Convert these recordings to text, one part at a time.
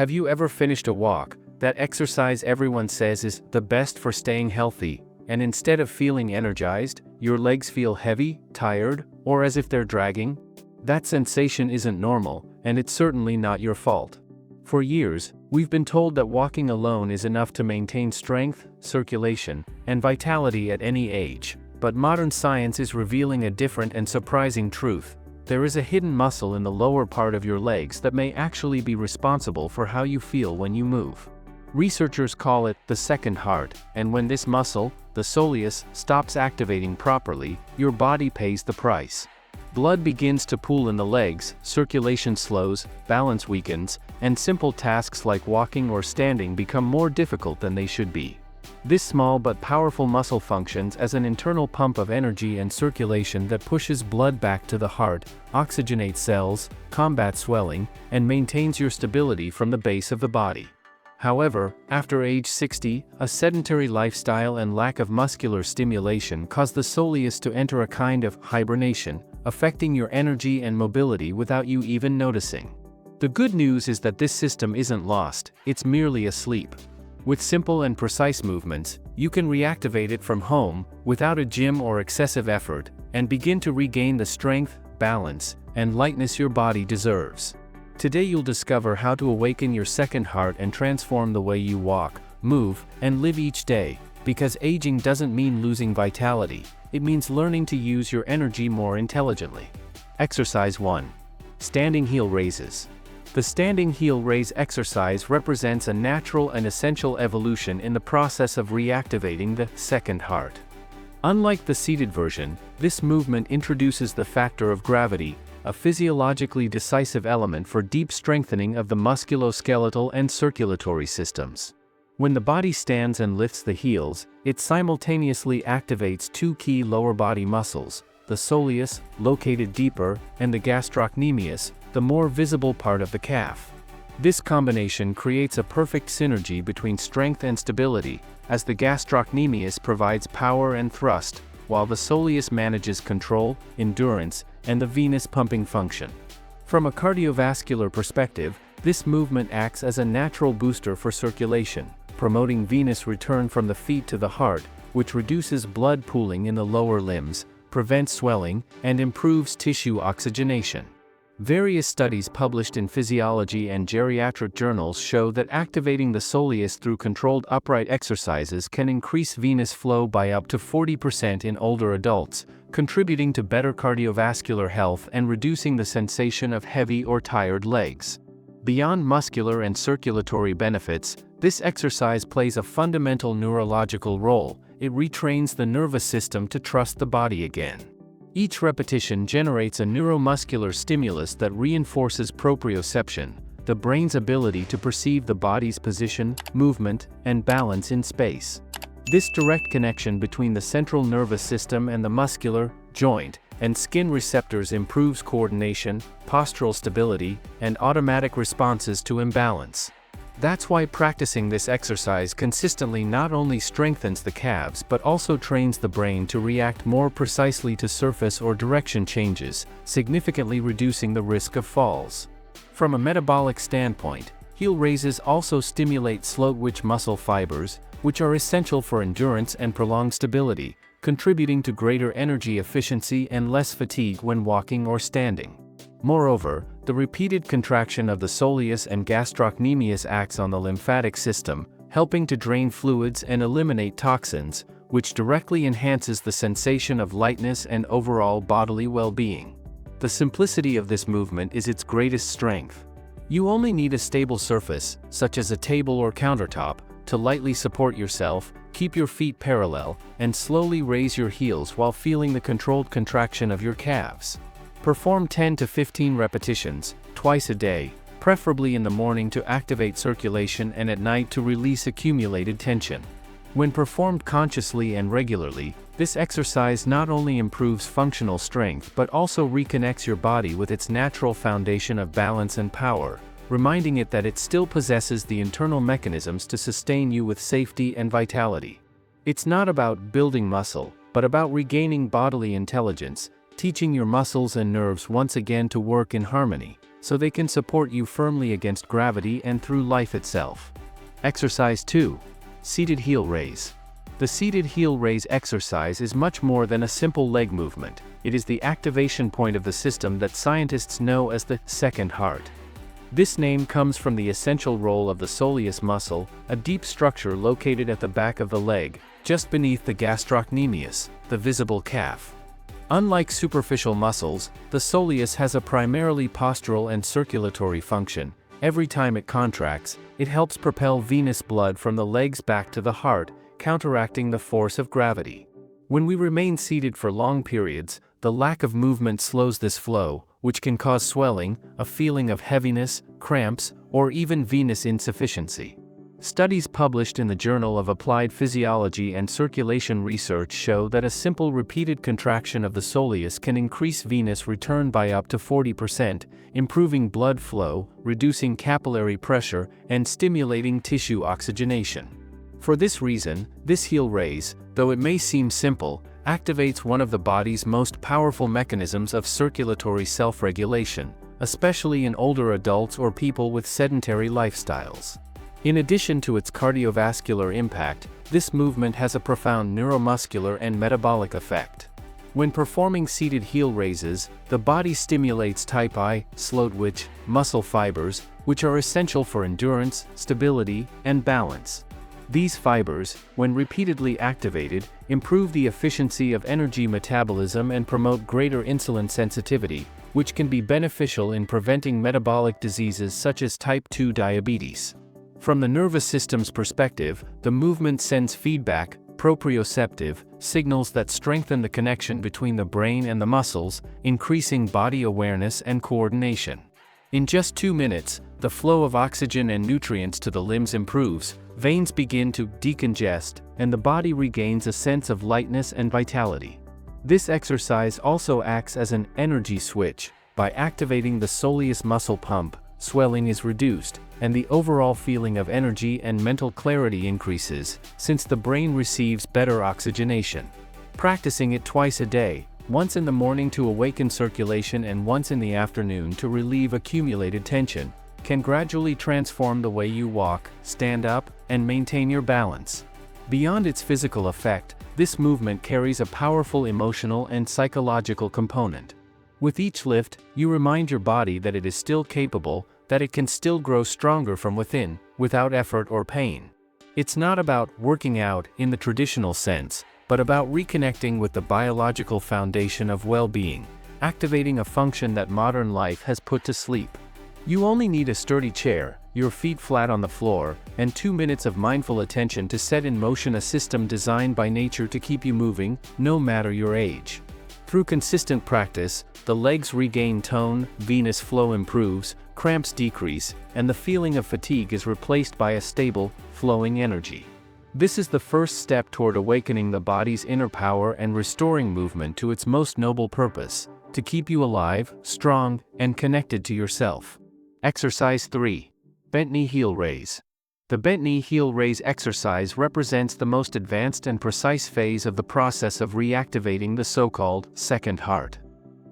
Have you ever finished a walk, that exercise everyone says is the best for staying healthy, and instead of feeling energized, your legs feel heavy, tired, or as if they're dragging? That sensation isn't normal, and it's certainly not your fault. For years, we've been told that walking alone is enough to maintain strength, circulation, and vitality at any age. But modern science is revealing a different and surprising truth. There is a hidden muscle in the lower part of your legs that may actually be responsible for how you feel when you move. Researchers call it the second heart, and when this muscle, the soleus, stops activating properly, your body pays the price. Blood begins to pool in the legs, circulation slows, balance weakens, and simple tasks like walking or standing become more difficult than they should be. This small but powerful muscle functions as an internal pump of energy and circulation that pushes blood back to the heart, oxygenates cells, combats swelling, and maintains your stability from the base of the body. However, after age 60, a sedentary lifestyle and lack of muscular stimulation cause the soleus to enter a kind of hibernation, affecting your energy and mobility without you even noticing. The good news is that this system isn't lost, it's merely asleep. With simple and precise movements, you can reactivate it from home, without a gym or excessive effort, and begin to regain the strength, balance, and lightness your body deserves. Today you'll discover how to awaken your second heart and transform the way you walk, move, and live each day, because aging doesn't mean losing vitality, it means learning to use your energy more intelligently. Exercise 1. Standing heel raises. The standing heel raise exercise represents a natural and essential evolution in the process of reactivating the second heart. Unlike the seated version, this movement introduces the factor of gravity, a physiologically decisive element for deep strengthening of the musculoskeletal and circulatory systems. When the body stands and lifts the heels, it simultaneously activates two key lower body muscles, the soleus, located deeper, and the gastrocnemius, the more visible part of the calf. This combination creates a perfect synergy between strength and stability, as the gastrocnemius provides power and thrust, while the soleus manages control, endurance, and the venous pumping function. From a cardiovascular perspective, this movement acts as a natural booster for circulation, promoting venous return from the feet to the heart, which reduces blood pooling in the lower limbs, prevents swelling, and improves tissue oxygenation. Various studies published in physiology and geriatric journals show that activating the soleus through controlled upright exercises can increase venous flow by up to 40% in older adults, contributing to better cardiovascular health and reducing the sensation of heavy or tired legs. Beyond muscular and circulatory benefits, this exercise plays a fundamental neurological role. It retrains the nervous system to trust the body again. Each repetition generates a neuromuscular stimulus that reinforces proprioception, the brain's ability to perceive the body's position, movement, and balance in space. This direct connection between the central nervous system and the muscular, joint, and skin receptors improves coordination, postural stability, and automatic responses to imbalance. That's why practicing this exercise consistently not only strengthens the calves but also trains the brain to react more precisely to surface or direction changes, significantly reducing the risk of falls. From a metabolic standpoint, heel raises also stimulate slow-twitch muscle fibers, which are essential for endurance and prolonged stability, contributing to greater energy efficiency and less fatigue when walking or standing. Moreover, the repeated contraction of the soleus and gastrocnemius acts on the lymphatic system, helping to drain fluids and eliminate toxins, which directly enhances the sensation of lightness and overall bodily well-being. The simplicity of this movement is its greatest strength. You only need a stable surface, such as a table or countertop, to lightly support yourself, keep your feet parallel, and slowly raise your heels while feeling the controlled contraction of your calves. Perform 10 to 15 repetitions, twice a day, preferably in the morning to activate circulation and at night to release accumulated tension. When performed consciously and regularly, this exercise not only improves functional strength but also reconnects your body with its natural foundation of balance and power, reminding it that it still possesses the internal mechanisms to sustain you with safety and vitality. It's not about building muscle, but about regaining bodily intelligence, teaching your muscles and nerves once again to work in harmony, so they can support you firmly against gravity and through life itself. Exercise 2. Seated heel raise. The seated heel raise exercise is much more than a simple leg movement. It is the activation point of the system that scientists know as the second heart. This name comes from the essential role of the soleus muscle, a deep structure located at the back of the leg, just beneath the gastrocnemius, the visible calf. Unlike superficial muscles, the soleus has a primarily postural and circulatory function. Every time it contracts, it helps propel venous blood from the legs back to the heart, counteracting the force of gravity. When we remain seated for long periods, the lack of movement slows this flow, which can cause swelling, a feeling of heaviness, cramps, or even venous insufficiency. Studies published in the Journal of Applied Physiology and Circulation Research show that a simple repeated contraction of the soleus can increase venous return by up to 40%, improving blood flow, reducing capillary pressure, and stimulating tissue oxygenation. For this reason, this heel raise, though it may seem simple, activates one of the body's most powerful mechanisms of circulatory self-regulation, especially in older adults or people with sedentary lifestyles. In addition to its cardiovascular impact, this movement has a profound neuromuscular and metabolic effect. When performing seated heel raises, the body stimulates type I, slow-twitch, muscle fibers, which are essential for endurance, stability, and balance. These fibers, when repeatedly activated, improve the efficiency of energy metabolism and promote greater insulin sensitivity, which can be beneficial in preventing metabolic diseases such as type 2 diabetes. From the nervous system's perspective, the movement sends feedback, proprioceptive, signals that strengthen the connection between the brain and the muscles, increasing body awareness and coordination. In just 2 minutes, the flow of oxygen and nutrients to the limbs improves, veins begin to decongest, and the body regains a sense of lightness and vitality. This exercise also acts as an energy switch. By activating the soleus muscle pump, swelling is reduced, and the overall feeling of energy and mental clarity increases, since the brain receives better oxygenation. Practicing it twice a day, once in the morning to awaken circulation and once in the afternoon to relieve accumulated tension, can gradually transform the way you walk, stand up, and maintain your balance. Beyond its physical effect, this movement carries a powerful emotional and psychological component. With each lift, you remind your body that it is still capable, that it can still grow stronger from within, without effort or pain. It's not about working out in the traditional sense, but about reconnecting with the biological foundation of well-being, activating a function that modern life has put to sleep. You only need a sturdy chair, your feet flat on the floor, and 2 minutes of mindful attention to set in motion a system designed by nature to keep you moving, no matter your age. Through consistent practice, the legs regain tone, venous flow improves, cramps decrease, and the feeling of fatigue is replaced by a stable, flowing energy. This is the first step toward awakening the body's inner power and restoring movement to its most noble purpose, to keep you alive, strong, and connected to yourself. Exercise 3. Bent knee heel raise. The bent knee heel raise exercise represents the most advanced and precise phase of the process of reactivating the so-called second heart.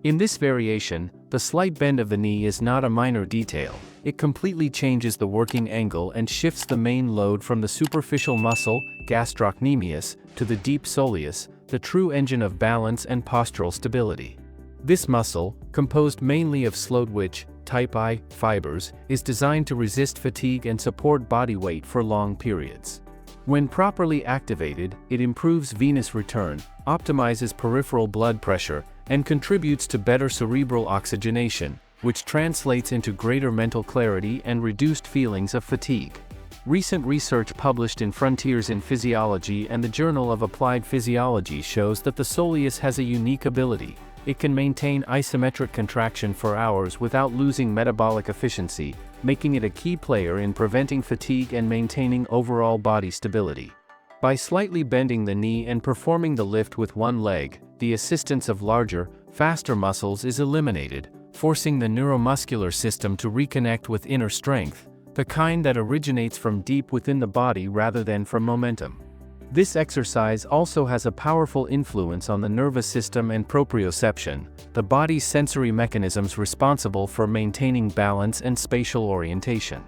In this variation, the slight bend of the knee is not a minor detail. It completely changes the working angle and shifts the main load from the superficial muscle, gastrocnemius, to the deep soleus, the true engine of balance and postural stability. This muscle, composed mainly of slow-twitch, type I fibers, is designed to resist fatigue and support body weight for long periods. When properly activated, it improves venous return, optimizes peripheral blood pressure, and contributes to better cerebral oxygenation, which translates into greater mental clarity and reduced feelings of fatigue. Recent research published in Frontiers in Physiology and the Journal of Applied Physiology shows that the soleus has a unique ability. It can maintain isometric contraction for hours without losing metabolic efficiency, making it a key player in preventing fatigue and maintaining overall body stability. By slightly bending the knee and performing the lift with one leg, the assistance of larger, faster muscles is eliminated, forcing the neuromuscular system to reconnect with inner strength, the kind that originates from deep within the body rather than from momentum. This exercise also has a powerful influence on the nervous system and proprioception, the body's sensory mechanisms responsible for maintaining balance and spatial orientation.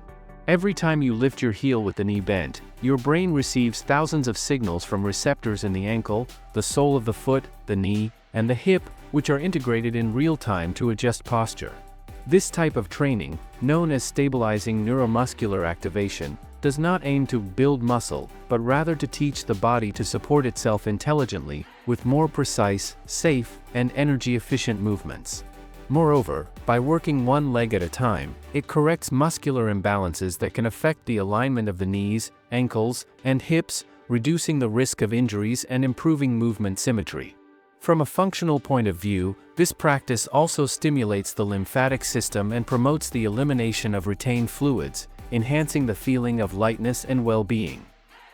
Every time you lift your heel with the knee bent, your brain receives thousands of signals from receptors in the ankle, the sole of the foot, the knee, and the hip, which are integrated in real time to adjust posture. This type of training, known as stabilizing neuromuscular activation, does not aim to build muscle, but rather to teach the body to support itself intelligently, with more precise, safe, and energy-efficient movements. Moreover, by working one leg at a time, it corrects muscular imbalances that can affect the alignment of the knees, ankles, and hips, reducing the risk of injuries and improving movement symmetry. From a functional point of view, this practice also stimulates the lymphatic system and promotes the elimination of retained fluids, enhancing the feeling of lightness and well-being.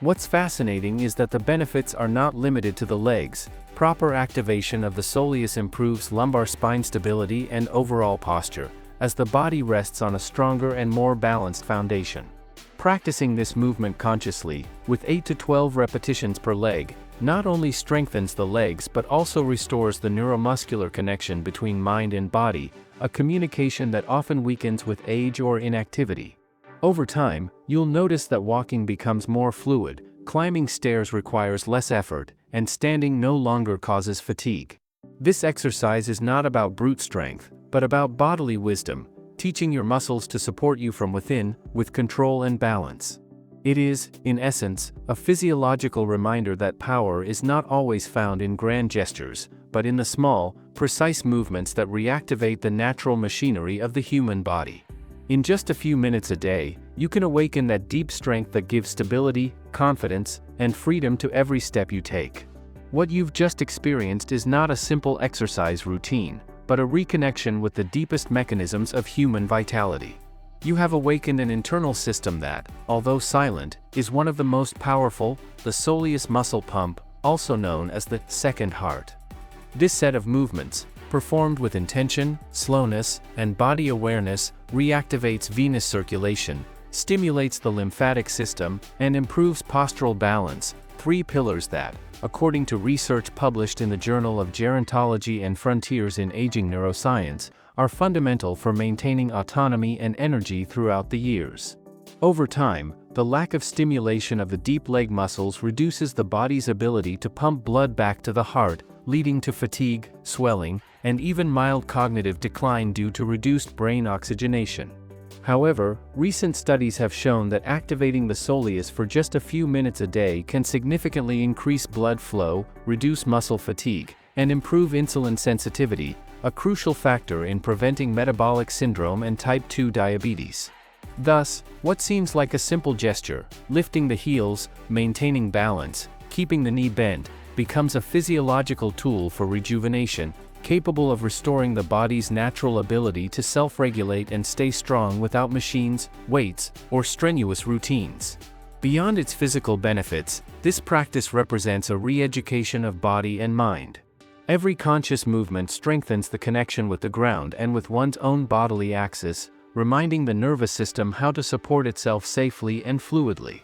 What's fascinating is that the benefits are not limited to the legs. Proper activation of the soleus improves lumbar spine stability and overall posture, as the body rests on a stronger and more balanced foundation. Practicing this movement consciously, with 8 to 12 repetitions per leg, not only strengthens the legs but also restores the neuromuscular connection between mind and body, a communication that often weakens with age or inactivity. Over time, you'll notice that walking becomes more fluid, climbing stairs requires less effort, and standing no longer causes fatigue. This exercise is not about brute strength, but about bodily wisdom, teaching your muscles to support you from within, with control and balance. It is, in essence, a physiological reminder that power is not always found in grand gestures, but in the small, precise movements that reactivate the natural machinery of the human body. In just a few minutes a day, you can awaken that deep strength that gives stability, confidence, and freedom to every step you take. What you've just experienced is not a simple exercise routine, but a reconnection with the deepest mechanisms of human vitality. You have awakened an internal system that, although silent, is one of the most powerful, the soleus muscle pump, also known as the second heart. This set of movements, performed with intention, slowness, and body awareness, reactivates venous circulation, stimulates the lymphatic system, and improves postural balance, three pillars that, according to research published in the Journal of Gerontology and Frontiers in Aging Neuroscience, are fundamental for maintaining autonomy and energy throughout the years. Over time, the lack of stimulation of the deep leg muscles reduces the body's ability to pump blood back to the heart, leading to fatigue, swelling, and even mild cognitive decline due to reduced brain oxygenation. However, recent studies have shown that activating the soleus for just a few minutes a day can significantly increase blood flow, reduce muscle fatigue, and improve insulin sensitivity, a crucial factor in preventing metabolic syndrome and type 2 diabetes. Thus, what seems like a simple gesture, lifting the heels, maintaining balance, keeping the knee bent, becomes a physiological tool for rejuvenation, capable of restoring the body's natural ability to self-regulate and stay strong without machines, weights, or strenuous routines. Beyond its physical benefits, this practice represents a re-education of body and mind. Every conscious movement strengthens the connection with the ground and with one's own bodily axis, reminding the nervous system how to support itself safely and fluidly.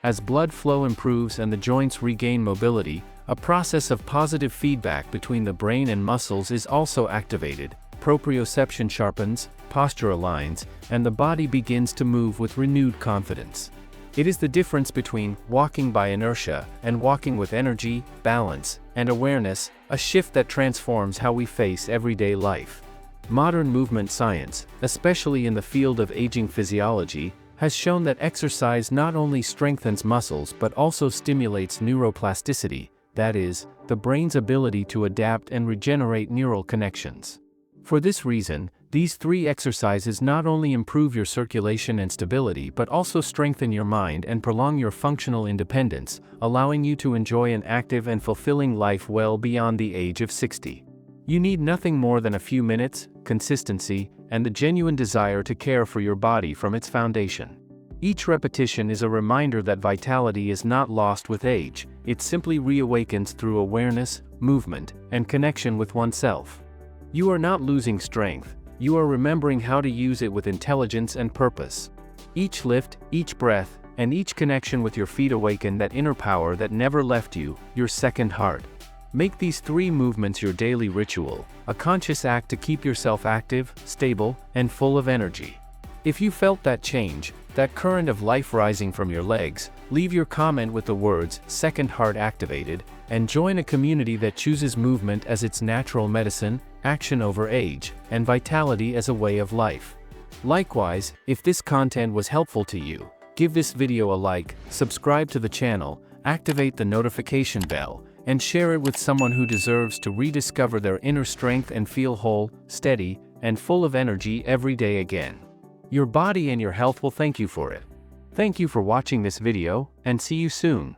As blood flow improves and the joints regain mobility, a process of positive feedback between the brain and muscles is also activated, proprioception sharpens, posture aligns, and the body begins to move with renewed confidence. It is the difference between walking by inertia and walking with energy, balance, and awareness, a shift that transforms how we face everyday life. Modern movement science, especially in the field of aging physiology, has shown that exercise not only strengthens muscles but also stimulates neuroplasticity, that is, the brain's ability to adapt and regenerate neural connections. For this reason, these three exercises not only improve your circulation and stability but also strengthen your mind and prolong your functional independence, allowing you to enjoy an active and fulfilling life well beyond the age of 60. You need nothing more than a few minutes, consistency, and the genuine desire to care for your body from its foundation. Each repetition is a reminder that vitality is not lost with age, it simply reawakens through awareness, movement, and connection with oneself. You are not losing strength, you are remembering how to use it with intelligence and purpose. Each lift, each breath, and each connection with your feet awaken that inner power that never left you, your second heart. Make these 3 movements your daily ritual, a conscious act to keep yourself active, stable, and full of energy. If you felt that change, that current of life rising from your legs, leave your comment with the words "second heart activated," and join a community that chooses movement as its natural medicine, action over age, and vitality as a way of life. Likewise, if this content was helpful to you, give this video a like, subscribe to the channel, activate the notification bell, and share it with someone who deserves to rediscover their inner strength and feel whole, steady, and full of energy every day again. Your body and your health will thank you for it. Thank you for watching this video, and see you soon.